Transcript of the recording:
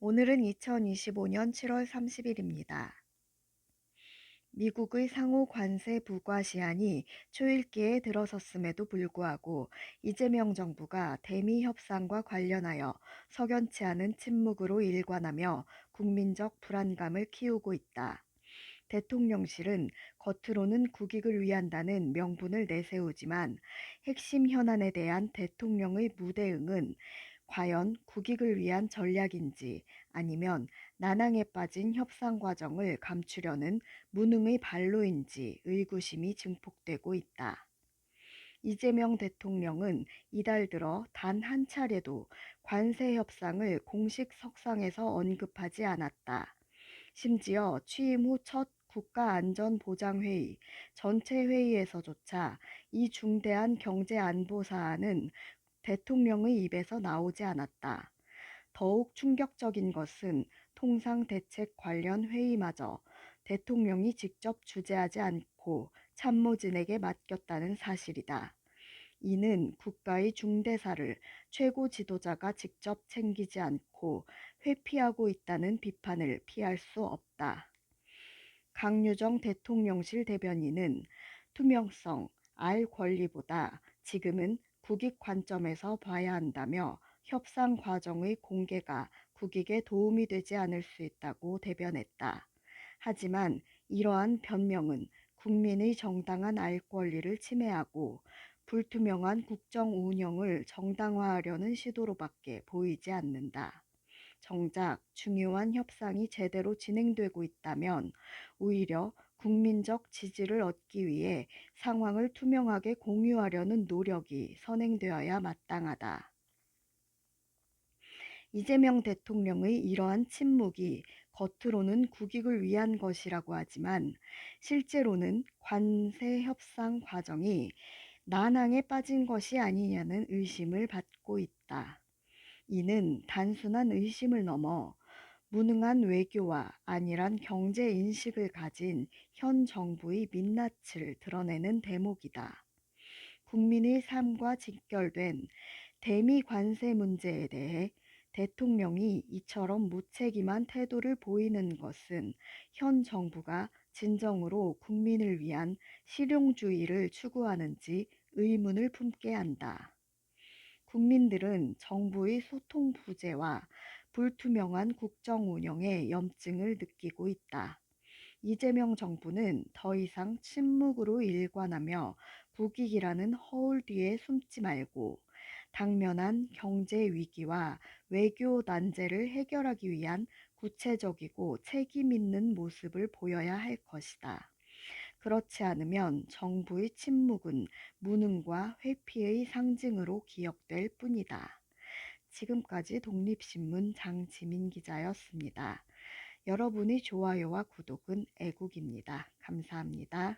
오늘은 2025년 7월 30일입니다. 미국의 상호 관세 부과 시한이 초읽기에 들어섰음에도 불구하고 이재명 정부가 대미 협상과 관련하여 석연치 않은 침묵으로 일관하며 국민적 불안감을 키우고 있다. 대통령실은 겉으로는 국익을 위한다는 명분을 내세우지만 핵심 현안에 대한 대통령의 무대응은 과연 국익을 위한 전략인지 아니면 난항에 빠진 협상 과정을 감추려는 무능의 발로인지 의구심이 증폭되고 있다. 이재명 대통령은 이달 들어 단 한 차례도 관세 협상을 공식 석상에서 언급하지 않았다. 심지어 취임 후 첫 국가안전보장회의 전체 회의에서조차 이 중대한 경제안보 사안은 대통령의 입에서 나오지 않았다. 더욱 충격적인 것은 통상대책 관련 회의마저 대통령이 직접 주재하지 않고 참모진에게 맡겼다는 사실이다. 이는 국가의 중대사를 최고 지도자가 직접 챙기지 않고 회피하고 있다는 비판을 피할 수 없다. 강유정 대통령실 대변인은 투명성, 알 권리보다 지금은 국익 관점에서 봐야 한다며 협상 과정의 공개가 국익에 도움이 되지 않을 수 있다고 대변했다. 하지만 이러한 변명은 국민의 정당한 알 권리를 침해하고 불투명한 국정 운영을 정당화하려는 시도로밖에 보이지 않는다. 정작 중요한 협상이 제대로 진행되고 있다면 오히려 국민적 지지를 얻기 위해 상황을 투명하게 공유하려는 노력이 선행되어야 마땅하다. 이재명 대통령의 이러한 침묵이 겉으로는 국익을 위한 것이라고 하지만 실제로는 관세 협상 과정이 난항에 빠진 것이 아니냐는 의심을 받고 있다. 이는 단순한 의심을 넘어 무능한 외교와 안일한 경제 인식을 가진 현 정부의 민낯을 드러내는 대목이다. 국민의 삶과 직결된 대미 관세 문제에 대해 대통령이 이처럼 무책임한 태도를 보이는 것은 현 정부가 진정으로 국민을 위한 실용주의를 추구하는지 의문을 품게 한다. 국민들은 정부의 소통 부재와 불투명한 국정 운영에 염증을 느끼고 있다. 이재명 정부는 더 이상 침묵으로 일관하며 국익이라는 허울 뒤에 숨지 말고 당면한 경제 위기와 외교 난제를 해결하기 위한 구체적이고 책임 있는 모습을 보여야 할 것이다. 그렇지 않으면 정부의 침묵은 무능과 회피의 상징으로 기억될 뿐이다. 지금까지 독립신문 장지민 기자였습니다. 여러분의 좋아요와 구독은 애국입니다. 감사합니다.